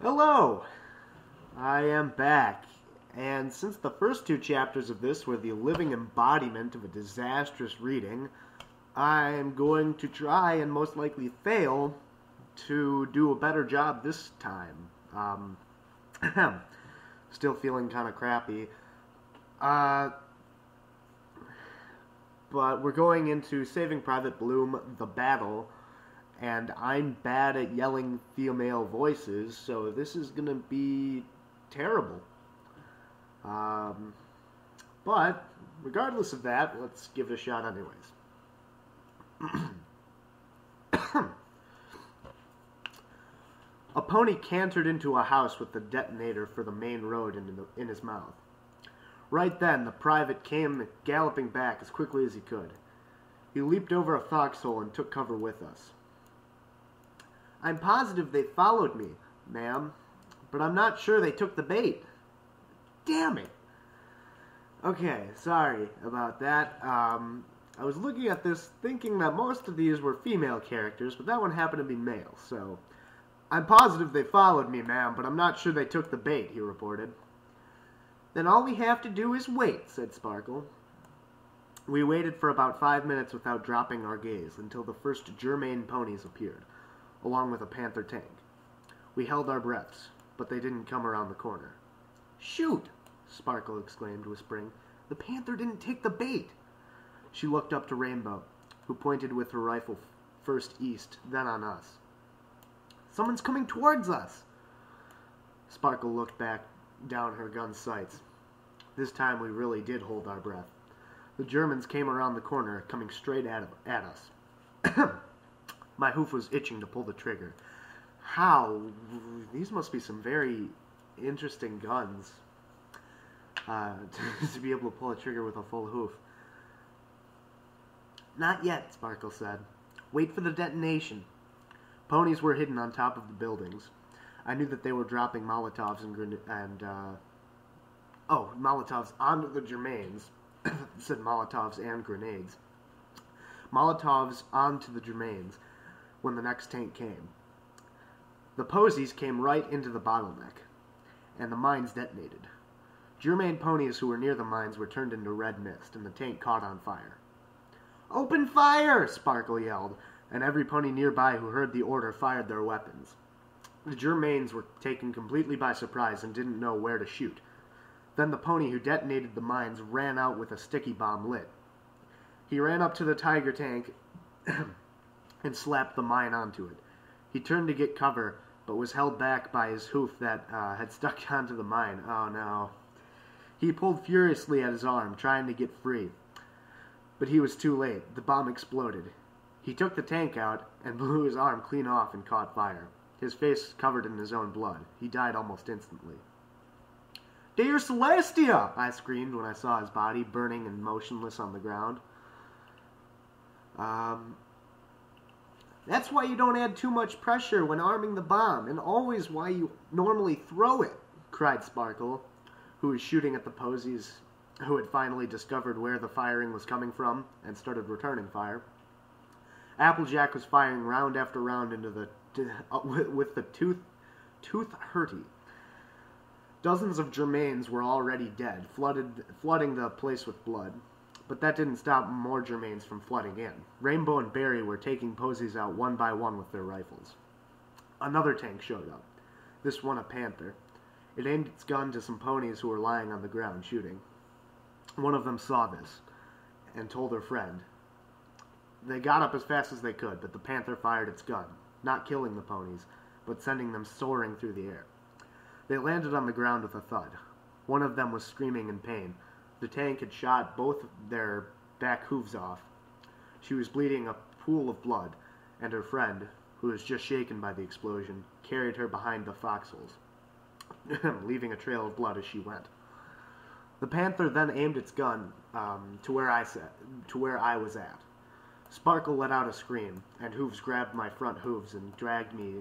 Hello! I am back, and since the first two chapters of this were the living embodiment of a disastrous reading, I'm going to try and most likely fail to do a better job this time. Still feeling kind of crappy. But we're going into Saving Private Bloom, The Battle, and I'm bad at yelling female voices, so this is going to be terrible. But regardless of that, let's give it a shot anyways. A pony cantered into a house with the detonator for the main road in his mouth. Right then, the private came galloping back as quickly as he could. He leaped over a foxhole and took cover with us. I'm positive they followed me, ma'am, but I'm not sure they took the bait. Damn it. Okay, sorry about that. I was looking at this thinking that most of these were female characters, but that one happened to be male, so... I'm positive they followed me, ma'am, but I'm not sure they took the bait, he reported. Then all we have to do is wait, said Sparkle. We waited for about 5 minutes without dropping our gaze until the first Germain ponies appeared, along with a panther tank. We held our breaths, but they didn't come around the corner. Shoot! Sparkle exclaimed, whispering. The panther didn't take the bait! She looked up to Rainbow, who pointed with her rifle first east, then on us. Someone's coming towards us! Sparkle looked back down her gun's sights. This time we really did hold our breath. The Germans came around the corner, coming straight at us. My hoof was itching to pull the trigger. How? These must be some very interesting guns. To be able to pull a trigger with a full hoof. Not yet, Sparkle said. Wait for the detonation. Ponies were hidden on top of the buildings. I knew that they were dropping Molotovs Molotovs onto the Germains. Said Molotovs and grenades. Molotovs onto the Germains when the next tank came. The posies came right into the bottleneck, and the mines detonated. Germain ponies who were near the mines were turned into red mist, and the tank caught on fire. Open fire! Sparkle yelled, and every pony nearby who heard the order fired their weapons. The Germains were taken completely by surprise and didn't know where to shoot. Then the pony who detonated the mines ran out with a sticky bomb lit. He ran up to the Tiger tank and slapped the mine onto it. He turned to get cover, but was held back by his hoof that had stuck onto the mine. Oh no. He pulled furiously at his arm, trying to get free. But he was too late. The bomb exploded. He took the tank out and blew his arm clean off and caught fire. His face covered in his own blood. He died almost instantly. Dear Celestia! I screamed when I saw his body burning and motionless on the ground. That's why you don't add too much pressure when arming the bomb, and always why you normally throw it, cried Sparkle, who was shooting at the posies who had finally discovered where the firing was coming from and started returning fire. Applejack was firing round after round into the with the tooth hurty. Dozens of Germains were already dead, flooding the place with blood. But that didn't stop more Germains from flooding in. Rainbow and Barry were taking posies out one by one with their rifles. Another tank showed up. This one a panther. It aimed its gun to some ponies who were lying on the ground shooting. One of them saw this and told her friend. They got up as fast as they could, but the panther fired its gun, not killing the ponies, but sending them soaring through the air. They landed on the ground with a thud. One of them was screaming in pain. The tank had shot both their back hooves off. She was bleeding a pool of blood, and her friend, who was just shaken by the explosion, carried her behind the foxholes, leaving a trail of blood as she went. The panther then aimed its gun to where I was at. Sparkle let out a scream, and Hooves grabbed my front hooves and dragged me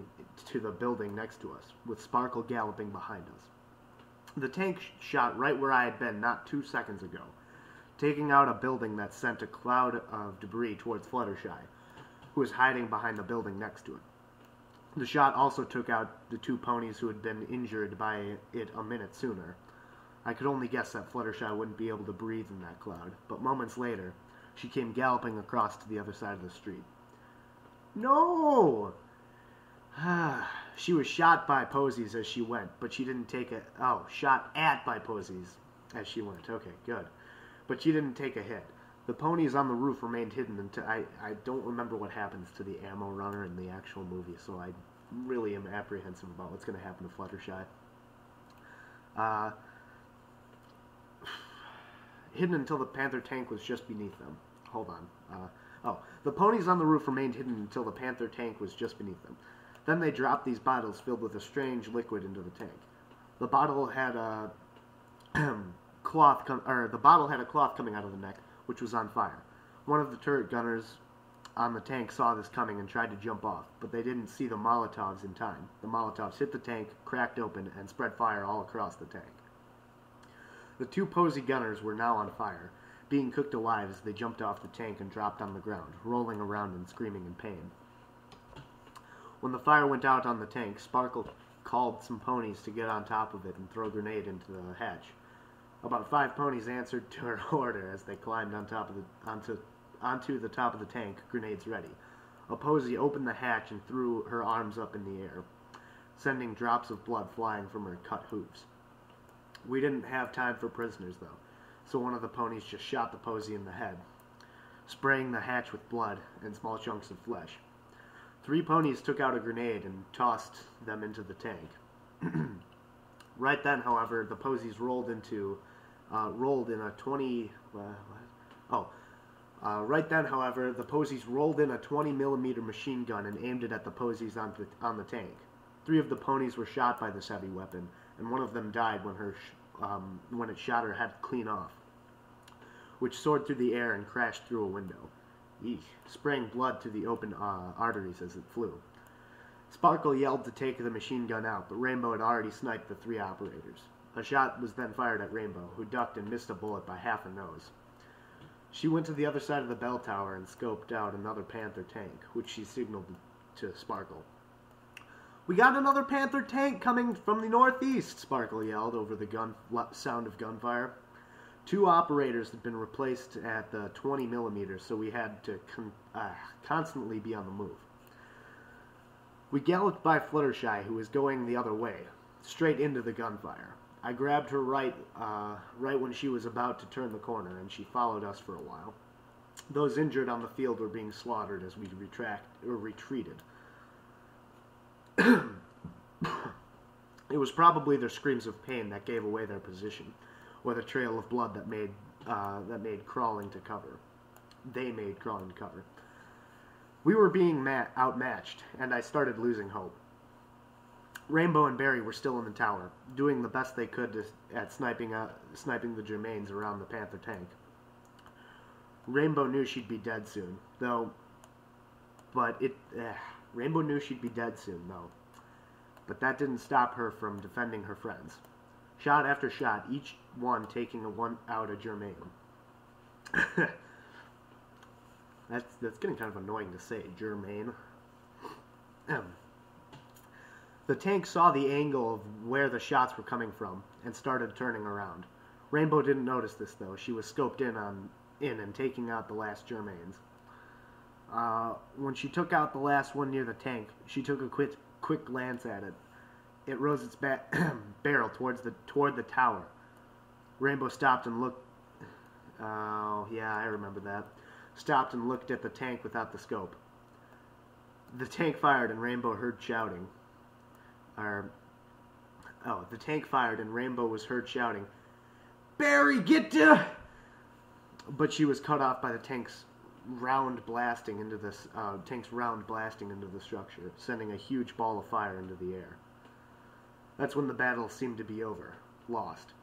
to the building next to us, with Sparkle galloping behind us. The tank shot right where I had been not 2 seconds ago, taking out a building that sent a cloud of debris towards Fluttershy, who was hiding behind the building next to it. The shot also took out the 2 ponies who had been injured by it a minute sooner. I could only guess that Fluttershy wouldn't be able to breathe in that cloud, but moments later, she came galloping across to the other side of the street. No! She was shot by posies as she went, but she didn't take a... Oh, shot at by posies as she went. Okay, good. But she didn't take a hit. The ponies on the roof remained hidden until... I don't remember what happens to the ammo runner in the actual movie, so I really am apprehensive about what's going to happen to Fluttershy. Hidden until the Panther tank was just beneath them. Hold on. The ponies on the roof remained hidden until the Panther tank was just beneath them. Then they dropped these bottles filled with a strange liquid into the tank. The bottle had a cloth coming out of the neck, which was on fire. One of the turret gunners on the tank saw this coming and tried to jump off, but they didn't see the Molotovs in time. The Molotovs hit the tank, cracked open, and spread fire all across the tank. The 2 posy gunners were now on fire, being cooked alive as they jumped off the tank and dropped on the ground, rolling around and screaming in pain. When the fire went out on the tank, Sparkle called some ponies to get on top of it and throw a grenade into the hatch. About 5 ponies answered to her order as they climbed onto the top of the tank, grenades ready. A posy opened the hatch and threw her arms up in the air, sending drops of blood flying from her cut hooves. We didn't have time for prisoners, though, so one of the ponies just shot the posy in the head, spraying the hatch with blood and small chunks of flesh. 3 ponies took out a grenade and tossed them into the tank. Right then, however, the posies rolled in a 20mm machine gun and aimed it at the posies on the tank. 3 of the ponies were shot by this heavy weapon, and one of them died when it shot her head clean off, which soared through the air and crashed through a window, spraying blood to the open arteries as it flew. Sparkle yelled to take the machine gun out, but Rainbow had already sniped the 3 operators. A shot was then fired at Rainbow, who ducked and missed a bullet by half a nose. She went to the other side of the bell tower and scoped out another Panther tank, which she signaled to Sparkle. "We got another Panther tank coming from the northeast," Sparkle yelled over the sound of gunfire. 2 operators had been replaced at the 20mm, so we had to constantly be on the move. We galloped by Fluttershy, who was going the other way, straight into the gunfire. I grabbed her right when she was about to turn the corner, and she followed us for a while. Those injured on the field were being slaughtered as we retreated. It was probably their screams of pain that gave away their position, or the trail of blood that made crawling to cover. They made crawling to cover. We were being outmatched, and I started losing hope. Rainbow and Barry were still in the tower, doing the best they could at sniping the Germains around the Panther tank. Rainbow knew she'd be dead soon, though. Rainbow knew she'd be dead soon, though. But that didn't stop her from defending her friends. Shot after shot, each one taking out a Germain. That's getting kind of annoying to say, Germain. The tank saw the angle of where the shots were coming from and started turning around. Rainbow didn't notice this, though. She was scoped in and taking out the last Germains. When she took out the last one near the tank, she took a quick glance at it. It rose its barrel toward the tower. Rainbow stopped and looked. Oh, yeah, I remember that. Stopped and looked at the tank without the scope. The tank fired and Rainbow heard shouting. The tank fired and Rainbow was heard shouting, "Barry, get to!" But she was cut off by the tank's round blasting into the structure, sending a huge ball of fire into the air. That's when the battle seemed to be over. Lost.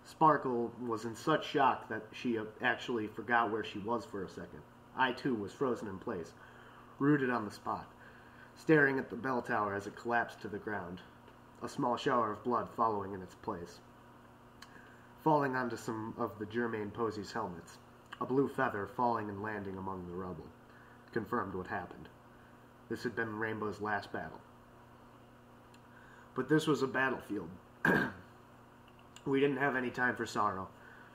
Sparkle was in such shock that she actually forgot where she was for a second. I, too, was frozen in place, rooted on the spot, staring at the bell tower as it collapsed to the ground, a small shower of blood following in its place, falling onto some of the Germain Posey's helmets. A blue feather falling and landing among the rubble confirmed what happened. This had been Rainbow's last battle. But this was a battlefield. We didn't have any time for sorrow.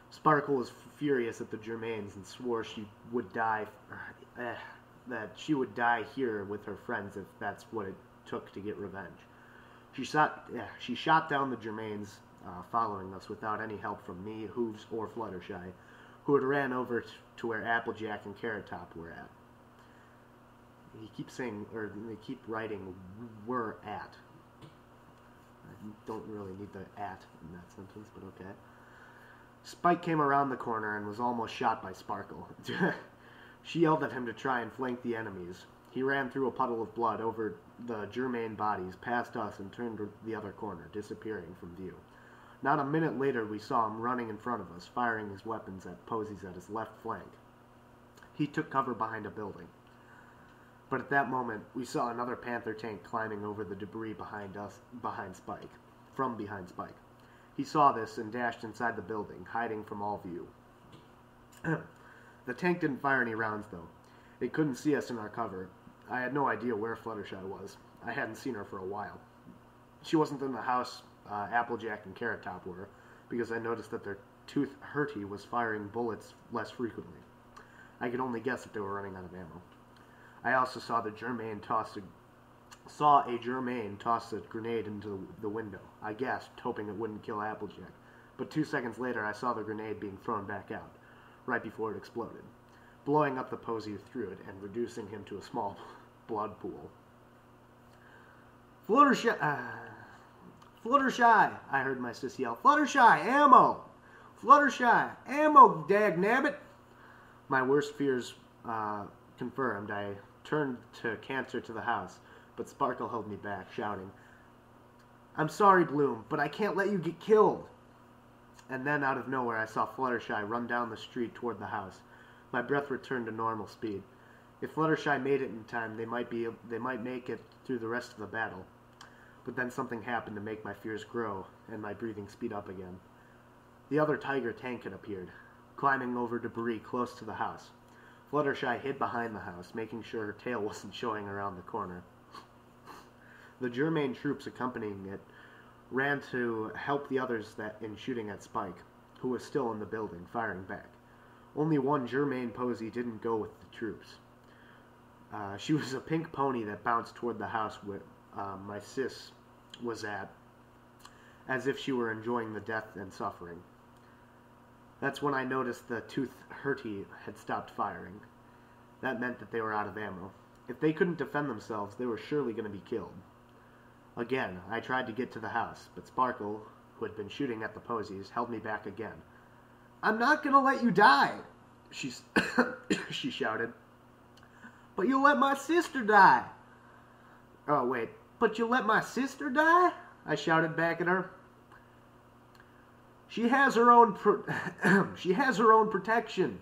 Sparkle was furious at the Germains and swore she would die, that she would die here with her friends if that's what it took to get revenge. She shot down the Germains following us without any help from me, Hooves, or Fluttershy, who had ran over to where Applejack and Carrot Top were at. He keeps saying, or they keep writing, "were at." I don't really need the "at" in that sentence, but okay. Spike came around the corner and was almost shot by Sparkle. She yelled at him to try and flank the enemies. He ran through a puddle of blood over the Germain bodies, past us, and turned to the other corner, disappearing from view. Not a minute later, we saw him running in front of us, firing his weapons at posies at his left flank. He took cover behind a building. But at that moment, we saw another Panther tank climbing over the debris behind Spike. He saw this and dashed inside the building, hiding from all view. The tank didn't fire any rounds, though. It couldn't see us in our cover. I had no idea where Fluttershy was. I hadn't seen her for a while. She wasn't in the house Applejack and Carrot Top were, because I noticed that their Tooth Hurty was firing bullets less frequently. I could only guess that they were running out of ammo. I also saw a Germain toss a grenade into the window. I gasped, hoping it wouldn't kill Applejack, but 2 seconds later I saw the grenade being thrown back out, right before it exploded, blowing up the posy who threw it and reducing him to a small blood pool. Fluttershy, I heard my sis yell. Fluttershy, ammo! Fluttershy, ammo, dagnabbit! My worst fears confirmed. I turned to canter to the house, but Sparkle held me back, shouting, "I'm sorry, Bloom, but I can't let you get killed." And then, out of nowhere, I saw Fluttershy run down the street toward the house. My breath returned to normal speed. If Fluttershy made it in time, they might make it through the rest of the battle. But then something happened to make my fears grow, and my breathing speed up again. The other Tiger tank had appeared, climbing over debris close to the house. Fluttershy hid behind the house, making sure her tail wasn't showing around the corner. The Germain troops accompanying it ran to help the others in shooting at Spike, who was still in the building, firing back. Only one Germain posy didn't go with the troops. She was a pink pony that bounced toward the house where my sis was at, as if she were enjoying the death and suffering. That's when I noticed the Tooth Hurty had stopped firing. That meant that they were out of ammo. If they couldn't defend themselves, they were surely going to be killed. Again, I tried to get to the house, but Sparkle, who had been shooting at the posies, held me back again. "I'm not going to let you die," she shouted. "But you'll let my sister die." "Oh, wait, but you'll let my sister die?" I shouted back at her. She has her own protection."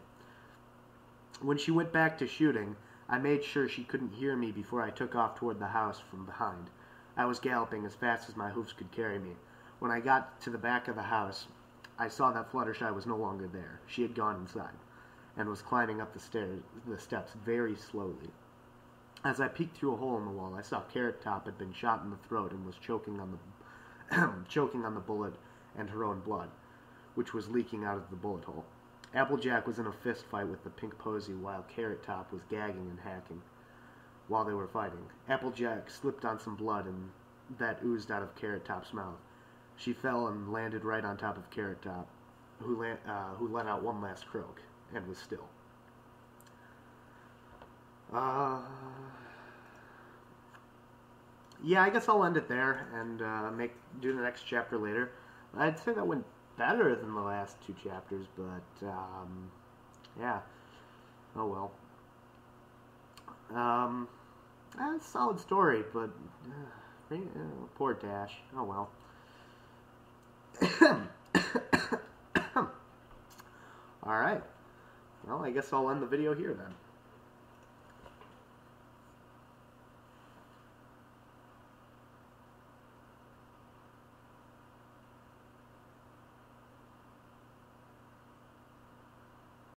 When she went back to shooting, I made sure she couldn't hear me before I took off toward the house from behind. I was galloping as fast as my hoofs could carry me. When I got to the back of the house, I saw that Fluttershy was no longer there. She had gone inside, and was climbing up the steps very slowly. As I peeked through a hole in the wall, I saw Carrot Top had been shot in the throat and was choking on the bullet and her own blood, which was leaking out of the bullet hole. Applejack was in a fist fight with the pink posy while Carrot Top was gagging and hacking. While they were fighting, Applejack slipped on some blood and that oozed out of Carrot Top's mouth. She fell and landed right on top of Carrot Top, who let out one last croak and was still. Yeah, I guess I'll end it there and do the next chapter later. I'd say that went better than the last two chapters, but yeah. Oh well. A solid story, but poor Dash. Oh well. Alright. Well, I guess I'll end the video here then.